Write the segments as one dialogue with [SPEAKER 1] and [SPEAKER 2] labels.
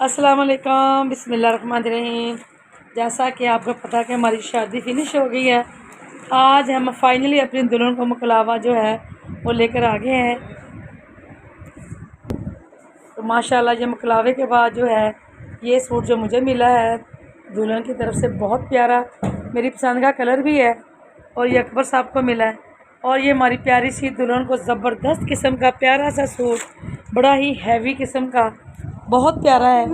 [SPEAKER 1] अस्सलाम वालेकुम, बिस्मिल्लाहिर्रहमानिर्रहीम। जैसा कि आपको पता है कि हमारी शादी फिनिश हो गई है। आज हम फाइनली अपनी दुल्हन को मुकलावा जो है वो लेकर आ गए हैं। तो माशाल्लाह ये मुकलावे के बाद जो है ये सूट जो मुझे मिला है दुल्हन की तरफ से बहुत प्यारा, मेरी पसंद का कलर भी है और ये अकबर साहब को मिला है। और ये हमारी प्यारी सी दुल्हन को ज़बरदस्त किस्म का प्यारा सा सूट, बड़ा ही हैवी किस्म का, बहुत प्यारा है।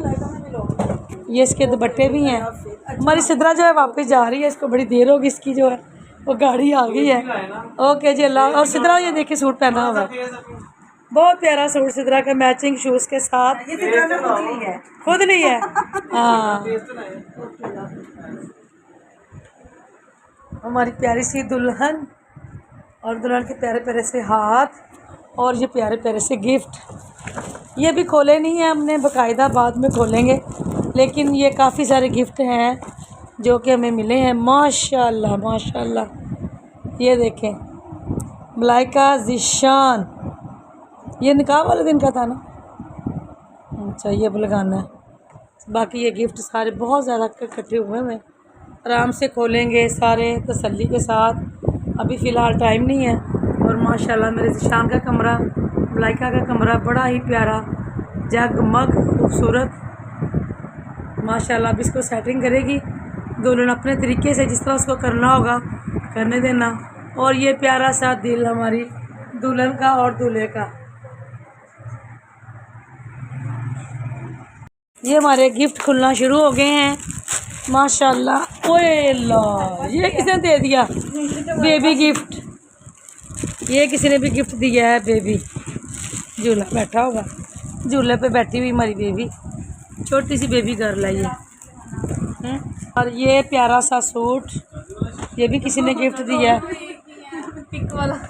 [SPEAKER 1] ये इसके दुपट्टे भी हैं। हमारी सिद्रा जो है वापस जा रही है, इसको बड़ी देर होगी, इसकी जो है वो गाड़ी आ गई है। ओके जी, अल्लाह। और सिद्रा ये देखिए सूट पहना हुआ है, बहुत प्यारा सूट सिद्रा का, मैचिंग शूज़ के साथ।
[SPEAKER 2] ये सिद्रा ने खुद नहीं है,
[SPEAKER 1] खुद नहीं है। हाँ, हमारी प्यारी सी दुल्हन और दुल्हन के प्यारे प्यारे से हाथ और ये प्यारे प्यारे से गिफ्ट। ये भी खोले नहीं हैं हमने, बाकायदा बाद में खोलेंगे, लेकिन ये काफ़ी सारे गिफ्ट हैं जो कि हमें मिले हैं। माशाल्लाह माशाल्लाह। ये देखें, मलाइका ज़ीशान, ये निकाह वाले दिन का था ना। अच्छा, ये लगाना है। बाकी ये गिफ्ट सारे बहुत ज़्यादा इकट्ठे हुए हैं, आराम से खोलेंगे सारे तसल्ली के साथ। अभी फ़िलहाल टाइम नहीं है। और माशाल्लाह मेरे ज़ीशान का कमरा, मलाइका का कमरा बड़ा ही प्यारा, जगमग खूबसूरत। माशाल्लाह अब इसको सेटिंग करेगी दुल्हन अपने तरीके से, जिस तरह उसको करना होगा करने देना। और ये प्यारा सा दिल हमारी दुल्हन का और दूल्हे का। ये हमारे गिफ्ट खुलना शुरू हो गए हैं माशाल्लाह। ओए ला, ये किसने दे दिया? Baby gift. ये किसी ने भी गिफ्ट दिया है, बेबी झूला बैठा होगा, झूले पे बैठी हुई हमारी बेबी, छोटी सी बेबी गर्ल है ये। और ये प्यारा सा सूट, ये भी किसी ने गिफ्ट दिया है।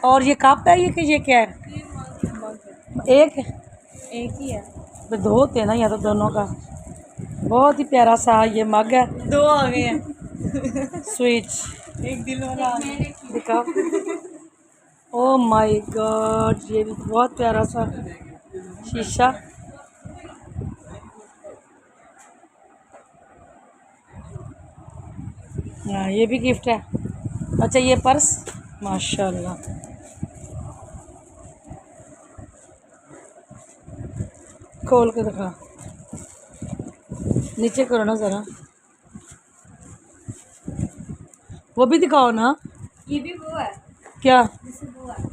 [SPEAKER 1] और ये कप है, ये क्या है? एक
[SPEAKER 2] ही है,
[SPEAKER 1] दो होते हैं ना, या तो दोनों का। बहुत ही प्यारा सा ये मग है,
[SPEAKER 2] दो आ गए हैं।
[SPEAKER 1] स्विच,
[SPEAKER 2] एक दिल वाला आ गया।
[SPEAKER 1] दिखाओ। ओ माय गॉड, ये भी बहुत प्यारा सा शीशा। हाँ, ये भी गिफ्ट है। अच्छा, ये पर्स माशाल्लाह, खोल के दिखा, नीचे करो ना ज़रा, वो भी दिखाओ ना।
[SPEAKER 2] ये भी वो है,
[SPEAKER 1] क्या?
[SPEAKER 2] वो है।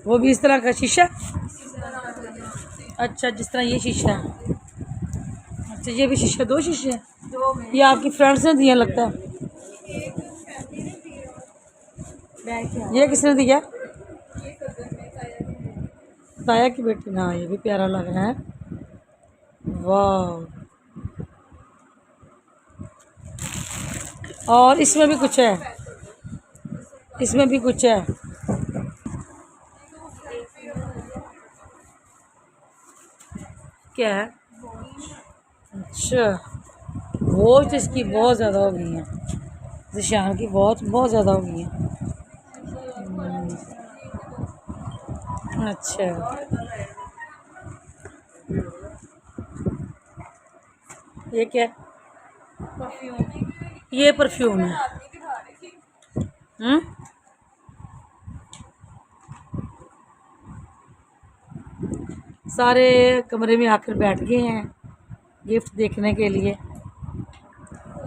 [SPEAKER 1] वो भी इस तरह का शीशा? अच्छा, जिस तरह ये शीशा है। अच्छा, ये भी शीशा, दो शीशे हैं।
[SPEAKER 2] दो में
[SPEAKER 1] ये आपकी फ्रेंड्स ने दिया लगता है। ये किसने दिया? ताया की बेटी ना। ये भी प्यारा लग रहा है, वाह। और इसमें भी कुछ है, इसमें भी कुछ है। क्या है? अच्छा, वॉच इसकी बहुत ज़्यादा हो गई है, ज़ीशान की वॉच बहुत ज़्यादा हो गई है। अच्छा, ये क्या है? ये परफ्यूम है। सारे कमरे में आकर बैठ गए हैं गिफ्ट देखने के लिए,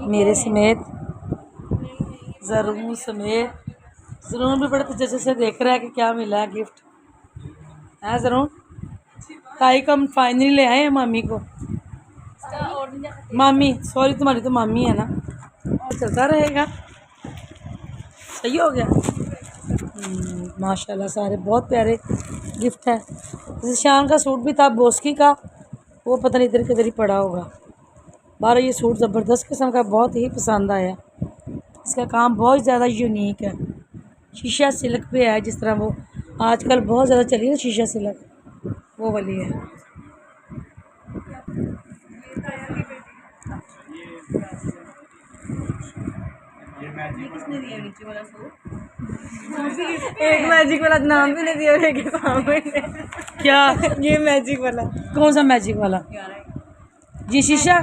[SPEAKER 1] मेरे समेत, ज़रूर समेत। ज़रूर भी बड़े तजस्से से देख रहा है कि क्या मिला है गिफ्ट है। ज़रूर ताई को हम फाइनली ले आए हैं मामी को। मामी, सॉरी, तुम्हारी तो मामी है ना। और चलता रहेगा, सही हो गया। माशाल्लाह सारे बहुत प्यारे गिफ्ट हैं। ज़ीशान का सूट भी था बोस्की का, वो पता नहीं इधर किधर ही पड़ा होगा। बारह ये सूट ज़बरदस्त किस्म का, बहुत ही पसंद आया। इसका काम बहुत ज़्यादा यूनिक है, शीशा सिल्क पे है, जिस तरह वो आजकल बहुत ज़्यादा चली है शीशा सिल्क, वो वाली है।
[SPEAKER 2] किसने दिया नीचे वाला सूट? एक मैजिक वाला नाम भी नहीं दिया मेरे सामने।
[SPEAKER 1] क्या?
[SPEAKER 2] ये मैजिक वाला,
[SPEAKER 1] कौन सा मैजिक वाला? जी शीशा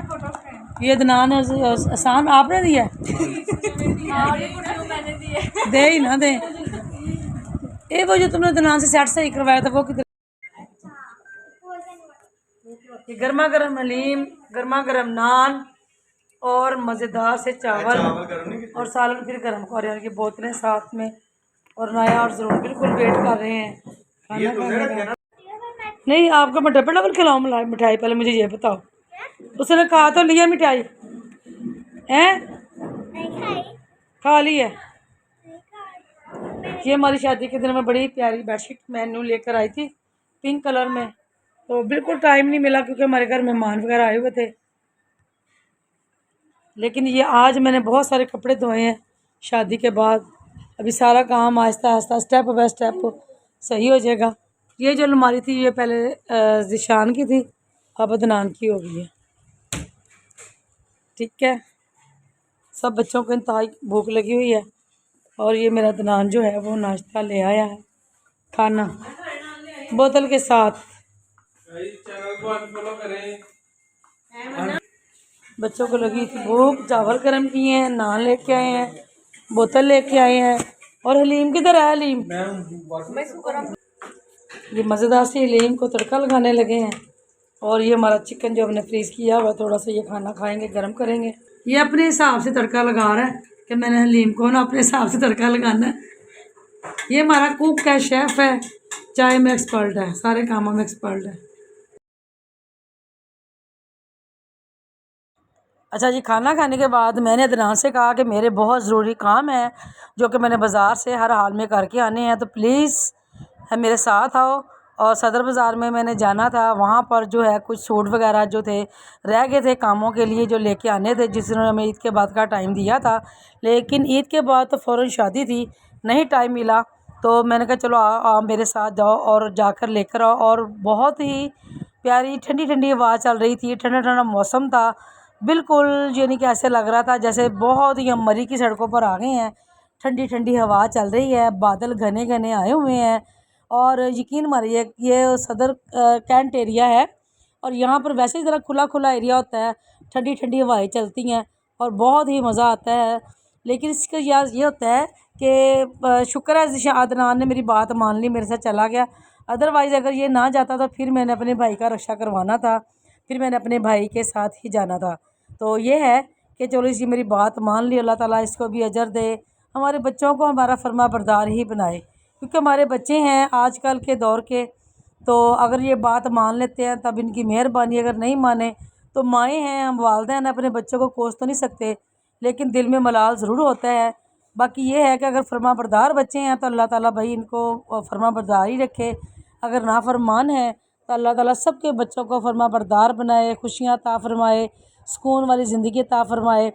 [SPEAKER 1] ये दनान आसान आपने दिया दे ही ना दे। ये वो जो तुमने दनान से सेट सही करवाया था वो किधर? गर्मा गर्म हलीम, गर्मा गर्म नान और मज़ेदार से चावल और सालन फिर गर्म करें की बोतलें साथ में और नया और ज़रूर बिल्कुल वेट कर रहे हैं खाना खाने का। नहीं आपको मैं डबल डबल खिलाऊँ मिठाई? पहले मुझे ये बताओ। उसने कहा तो लिया मिठाई हैं? खा ली है। ये हमारी शादी के दिन में बड़ी प्यारी बेडशीट मैंने लेकर आई थी पिंक कलर में, तो बिल्कुल टाइम नहीं मिला क्योंकि हमारे घर मेहमान वगैरह आए हुए थे। लेकिन ये आज मैंने बहुत सारे कपड़े धोए हैं शादी के बाद। अभी सारा काम Aahista Aahista step by step सही हो जाएगा। ये जो अलमारी थी ये पहले ज़िशान की थी, अब अदनान की हो गई है। ठीक है, सब बच्चों को इंतहाई भूख लगी हुई है और ये मेरा अदनान जो है वो नाश्ता ले आया है, खाना बोतल के साथ। बच्चों को लगी थी भूख, चावल गर्म किए हैं, नान लेके आए हैं, बोतल लेके आए हैं। और हलीम किधर है? हलीम ये मज़ेदार से हलीम को तड़का लगाने लगे हैं। और ये हमारा चिकन जो हमने फ्रीज़ किया हुआ थोड़ा सा ये खाना खाएंगे, गर्म करेंगे। ये अपने हिसाब से तड़का लगा रहा है कि मैंने हलीम को ना अपने हिसाब से तड़का लगाना है। ये हमारा कुक है, शेफ़ है, चाय में एक्सपर्ट है, सारे कामों में एक्सपर्ट है। अच्छा जी, खाना खाने के बाद मैंने अदनान से कहा कि मेरे बहुत ज़रूरी काम है जो कि मैंने बाज़ार से हर हाल में करके आने हैं, तो प्लीज़ मेरे साथ आओ। और सदर बाज़ार में मैंने जाना था, वहाँ पर जो है कुछ सूट वगैरह जो थे रह गए थे कामों के लिए जो लेके आने थे, जिसने हमें ईद के बाद का टाइम दिया था। लेकिन ईद के बाद तो फ़ौरन शादी थी, नहीं टाइम मिला। तो मैंने कहा चलो आप मेरे साथ जाओ और जाकर लेकर आओ। और बहुत ही प्यारी ठंडी ठंडी हवा चल रही थी, ठंडा ठंडा मौसम था, बिल्कुल यानी कि ऐसे लग रहा था जैसे बहुत ही हम मरी की सड़कों पर आ गए हैं। ठंडी ठंडी हवा चल रही है, बादल घने घने आए हुए हैं। और यकीन मानिए ये सदर कैंट एरिया है और यहाँ पर वैसे ही ज़रा खुला खुला एरिया होता है, ठंडी ठंडी हवाएं चलती हैं और बहुत ही मज़ा आता है। लेकिन इसका याद ये होता है कि शुक्र है अदनान ने मेरी बात मान ली, मेरे साथ चला गया। अदरवाइज़ अगर ये ना जाता तो फिर मैंने अपने भाई का रक्षा करवाना था, फिर मैंने अपने भाई के साथ ही जाना था। तो ये है कि चलो इसी मेरी बात मान ली, अल्लाह ताला इसको भी अजर दे, हमारे बच्चों को हमारा फरमा बरदार ही बनाए। क्योंकि हमारे बच्चे हैं आजकल के दौर के, तो अगर ये बात मान लेते हैं तब इनकी मेहरबानी, अगर नहीं माने तो माएँ हैं, हम वालिदैन अपने बच्चों को कोस तो नहीं सकते, लेकिन दिल में मलाल ज़रूर होता है। बाकी ये है कि अगर फरमा बरदार बच्चे हैं तो अल्लाह ताला भाई इनको फरमा बरदार ही रखे। अगर नाफरमान है तो अल्लाह ताला सबके बच्चों को फरमा बरदार बनाए, खुशियाँ अता फरमाए, सुकून वाली ज़िंदगी अता फरमाए।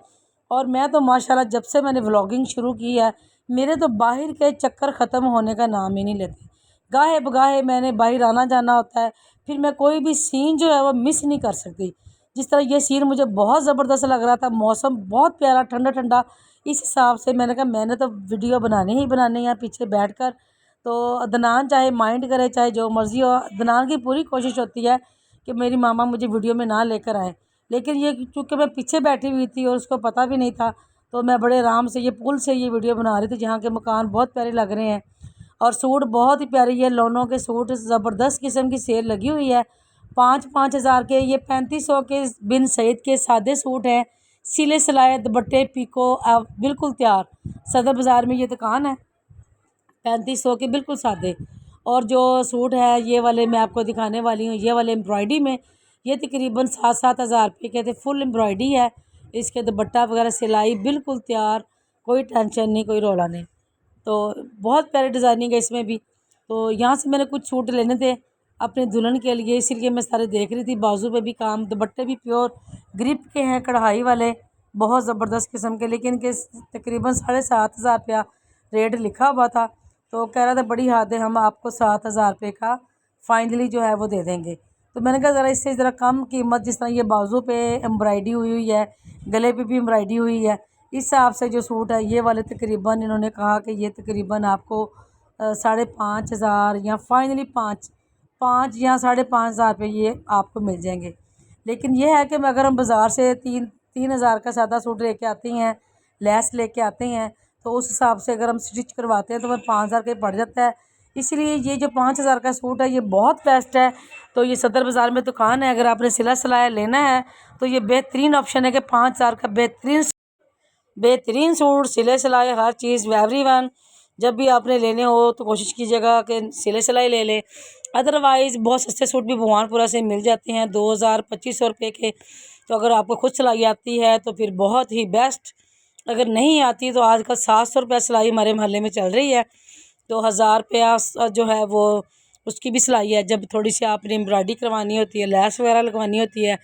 [SPEAKER 1] और मैं तो माशाल्लाह जब से मैंने व्लॉगिंग शुरू की है मेरे तो बाहर के चक्कर ख़त्म होने का नाम ही नहीं लेते। गाहे बगाहे मैंने बाहर आना जाना होता है, फिर मैं कोई भी सीन जो है वो मिस नहीं कर सकती। जिस तरह ये सीन मुझे बहुत ज़बरदस्त लग रहा था, मौसम बहुत प्यारा ठंडा ठंडा, इस हिसाब से मैंने कहा मैंने तो वीडियो बनानी ही बनानी है पीछे बैठकर। तो अदनान चाहे माइंड करे चाहे जो मर्ज़ी हो, अदनान की पूरी कोशिश होती है कि मेरी मामा मुझे वीडियो में ना लेकर आए। लेकिन ये चूँकि मैं पीछे बैठी हुई थी और उसको पता भी नहीं था, तो मैं बड़े आराम से ये पुल से ये वीडियो बना रही थी जहाँ के मकान बहुत प्यारे लग रहे हैं और सूट बहुत ही प्यारे। ये लोनों के सूट ज़बरदस्त किस्म की सेल लगी हुई है, 5-5 हज़ार के। ये 3500 के बिन सईद के सादे सूट हैं, सिले सिलाए दुपट्टे पीको बिल्कुल तैयार। सदर बाज़ार में ये दुकान है, 3500 के बिल्कुल सादे। और जो सूट है ये वाले मैं आपको दिखाने वाली हूँ, ये वाले एम्ब्रॉयडरी में, ये तकरीबन 7-7 हज़ार रुपये के थे। फुल एम्ब्रॉयडरी है, इसके दुपट्टा वगैरह सिलाई बिल्कुल तैयार, कोई टेंशन नहीं, कोई रौला नहीं। तो बहुत प्यारी डिज़ाइनिंग है इसमें भी। तो यहाँ से मैंने कुछ सूट लेने थे अपने दुल्हन के लिए, इसीलिए मैं सारे देख रही थी। बाजू पे भी काम, दुपट्टे भी प्योर ग्रिप के हैं, कढ़ाई वाले, बहुत ज़बरदस्त किस्म के। लेकिन इनके तकरीबन 7,500 रुपया रेट लिखा हुआ था। तो कह रहा था बड़ी हद है, हम आपको 7,000 रुपये का फाइनली जो है वो दे देंगे। तो मैंने कहा ज़रा इससे ज़रा कम कीमत, जिस तरह ये बाजू पे एम्ब्रॉयडरी हुई हुई है, गले पे भी एम्ब्रॉयडरी हुई है, इस हिसाब से जो सूट है ये वाले तकरीबन इन्होंने कहा कि ये तकरीबन आपको 5,500 या फाइनली 5 या 5,500 रुपये ये आपको मिल जाएंगे। लेकिन ये है कि अगर हम बाज़ार से 3,000 का सादा सूट लेके आते हैं, लेस लेके आते हैं, तो उस हिसाब से अगर हम स्टिच करवाते हैं तो वह 5,000 का पड़ जाता है। इसलिए ये जो 5,000 का सूट है ये बहुत बेस्ट है। तो ये सदर बाज़ार में दुकान है, अगर आपने सिला सिलाया लेना है तो ये बेहतरीन ऑप्शन है कि 5,000 का बेहतरीन सूट सिले सिलाए हर चीज़ एवरीवन। जब भी आपने लेने हो तो कोशिश कीजिएगा कि सिले सिलाई ले लें। अदरवाइज़ बहुत सस्ते सूट भी भगवानपुरा से मिल जाते हैं 2,000-2,500 रुपये के। तो अगर आपको खुद सिलाई आती है तो फिर बहुत ही बेस्ट, अगर नहीं आती तो आजकल 700 रुपये सिलाई हमारे मोहल्ले में चल रही है। तो 1,000 रुपया जो है वो उसकी भी सिलाई है। जब थोड़ी सी आपने एम्ब्रॉयडरी करवानी होती है, लैस वगैरह लगवानी होती है,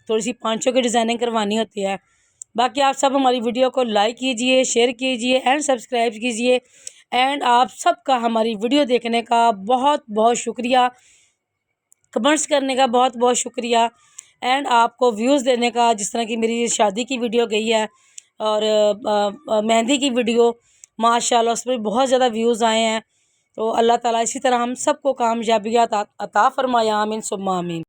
[SPEAKER 1] थोड़ी सी पांचों की डिज़ाइनिंग करवानी होती है। बाकी आप सब हमारी वीडियो को लाइक कीजिए, शेयर कीजिए एंड सब्सक्राइब कीजिए। एंड आप सबका हमारी वीडियो देखने का बहुत बहुत शुक्रिया, कमेंट्स करने का बहुत बहुत शुक्रिया एंड आपको व्यूज़ देने का। जिस तरह की मेरी शादी की वीडियो गई है और मेहंदी की वीडियो, माशाल्लाह उस पर बहुत ज़्यादा व्यूज़ आए हैं। तो अल्लाह ताला इसी तरह हम सबको कामयाबियात अता फरमाया, आमीन सुम्मा आमीन।